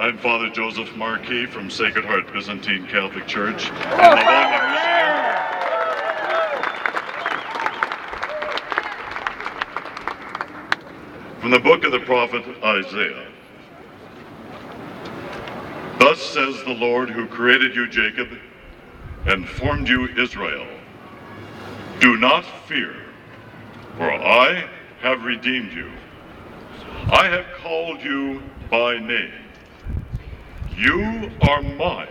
I'm Father Joseph Marquis from Sacred Heart Byzantine Catholic Church in Livonia, Michigan. From the book of the prophet Isaiah. Thus says the Lord who created you, Jacob, and formed you, Israel. Do not fear, for I have redeemed you. I have called you by name. You are mine.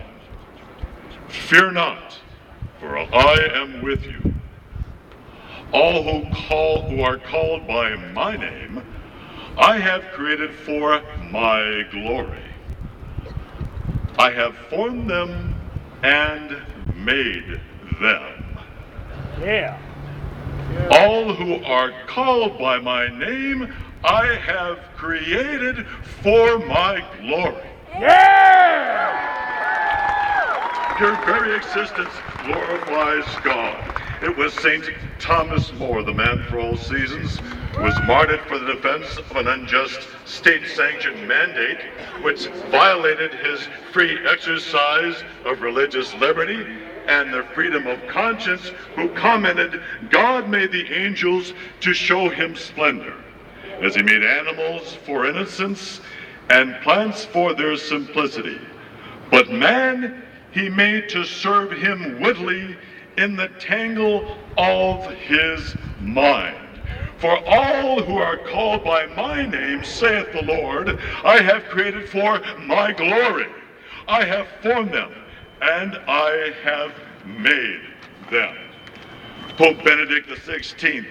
Fear not, for I am with you. All who are called by my name, I have created for my glory. I have formed them and made them. Yeah. All who are called by my name, I have created for my glory. Yeah! Your very existence glorifies God. It was St. Thomas More, the man for all seasons, who was martyred for the defense of an unjust state-sanctioned mandate which violated his free exercise of religious liberty and the freedom of conscience, who commented, God made the angels to show him splendor, as he made animals for innocence and plants for their simplicity. But man he made to serve him wittily in the tangle of his mind. For all who are called by my name, saith the Lord, I have created for my glory. I have formed them, and I have made them. Pope Benedict XVI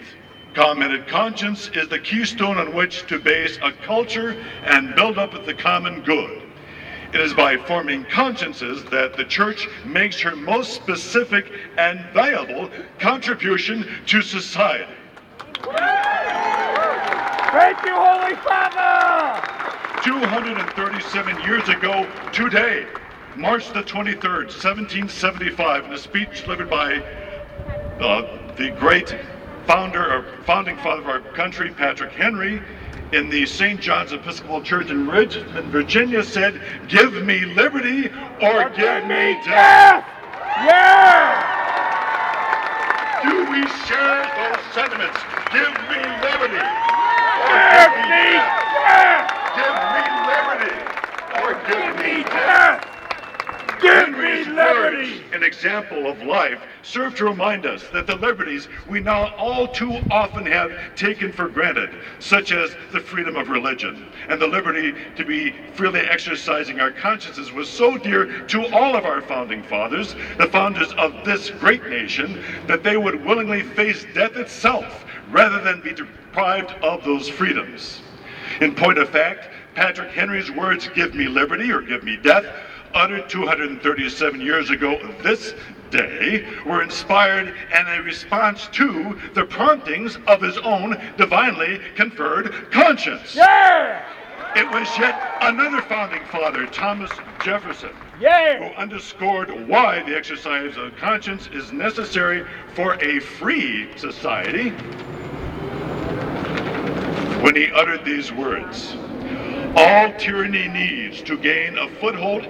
commented, conscience is the keystone on which to base a culture and build up the common good. It is by forming consciences that the Church makes her most specific and valuable contribution to society. Thank you, Holy Father! 237 years ago today, March the 23rd, 1775, in a speech delivered by the great founding father of our country, Patrick Henry, in the St. John's Episcopal Church in Richmond, Virginia, said, give me liberty or give me death. Yeah! Do we share those sentiments? Give me liberty or Give give me me death. Give me liberty or give me death. death! Give me Henry's liberty! words, an example of life, serve to remind us that the liberties we now all too often have taken for granted, such as the freedom of religion and the liberty to be freely exercising our consciences, was so dear to all of our founding fathers, the founders of this great nation, that they would willingly face death itself rather than be deprived of those freedoms. In point of fact, Patrick Henry's words, give me liberty or give me death, uttered 237 years ago this day, were inspired and a response to the promptings of his own divinely conferred conscience. Yeah! It was yet another founding father, Thomas Jefferson, Yeah! who underscored why the exercise of conscience is necessary for a free society when he uttered these words, all tyranny needs to gain a foothold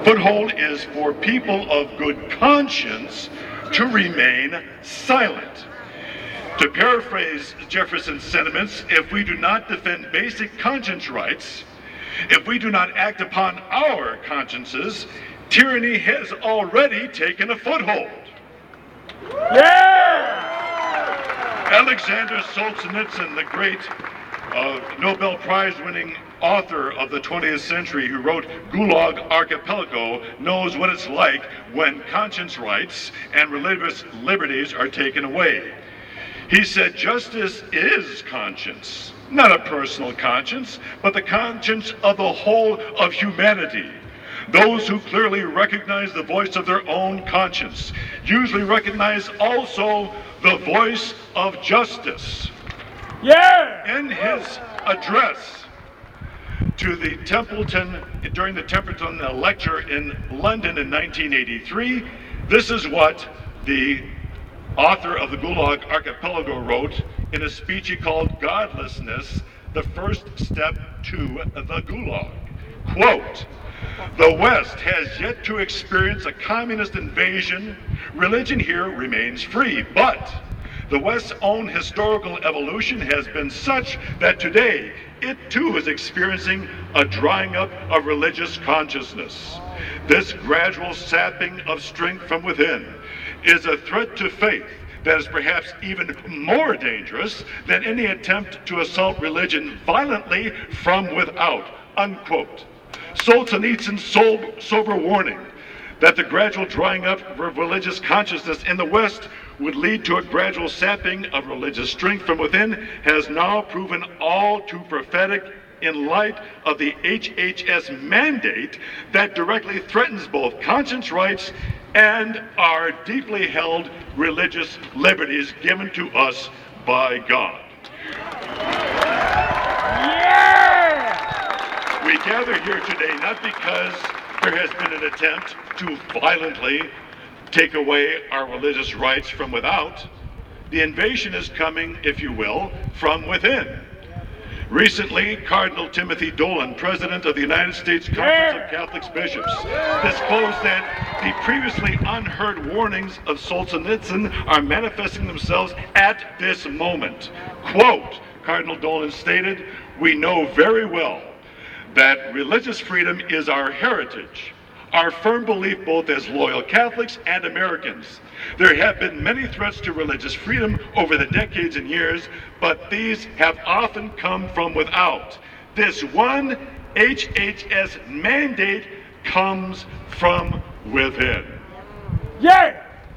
is for people of good conscience to remain silent. To paraphrase Jefferson's sentiments, if we do not defend basic conscience rights, if we do not act upon our consciences, tyranny has already taken a foothold. Yeah! Alexander Solzhenitsyn, the great Nobel Prize-winning author of the 20th century, who wrote Gulag Archipelago, knows what it's like when conscience rights and religious liberties are taken away. He said, justice is conscience, not a personal conscience, but the conscience of the whole of humanity. Those who clearly recognize the voice of their own conscience usually recognize also the voice of justice. Yeah! In his address to the during the Templeton lecture in London in 1983, this is what the author of the Gulag Archipelago wrote in a speech he called Godlessness, the First Step to the Gulag. Quote, "The West has yet to experience a communist invasion. Religion here remains free, but the West's own historical evolution has been such that today it too is experiencing a drying up of religious consciousness. This gradual sapping of strength from within is a threat to faith that is perhaps even more dangerous than any attempt to assault religion violently from without," unquote. Solzhenitsyn's sober warning that the gradual drying up of religious consciousness in the West would lead to a gradual sapping of religious strength from within has now proven all too prophetic in light of the HHS mandate that directly threatens both conscience rights and our deeply held religious liberties given to us by God. Yeah! We gather here today not because there has been an attempt to violently take away our religious rights from without. The invasion is coming, if you will, from within. Recently, Cardinal Timothy Dolan, President of the United States Conference of Catholic Bishops, disclosed that the previously unheard warnings of Solzhenitsyn are manifesting themselves at this moment. Quote, Cardinal Dolan stated, "We know very well that religious freedom is our heritage, our firm belief both as loyal Catholics and Americans. There have been many threats to religious freedom over the decades and years, but these have often come from without. This one HHS mandate comes from within." Yeah!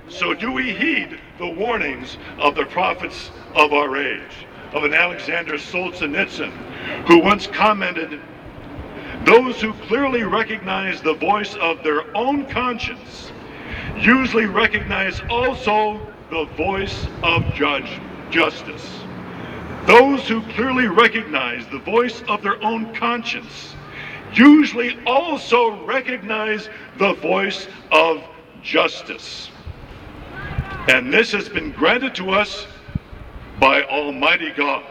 So do we heed the warnings of the prophets of our age, of an Alexander Solzhenitsyn, who once commented, "Those who clearly recognize the voice of their own conscience usually recognize also the voice of justice. Those who clearly recognize the voice of their own conscience usually also recognize the voice of justice. And this has been granted to us by Almighty God.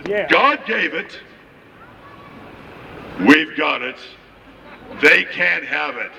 Yeah! God gave it. We've got it. They can't have it."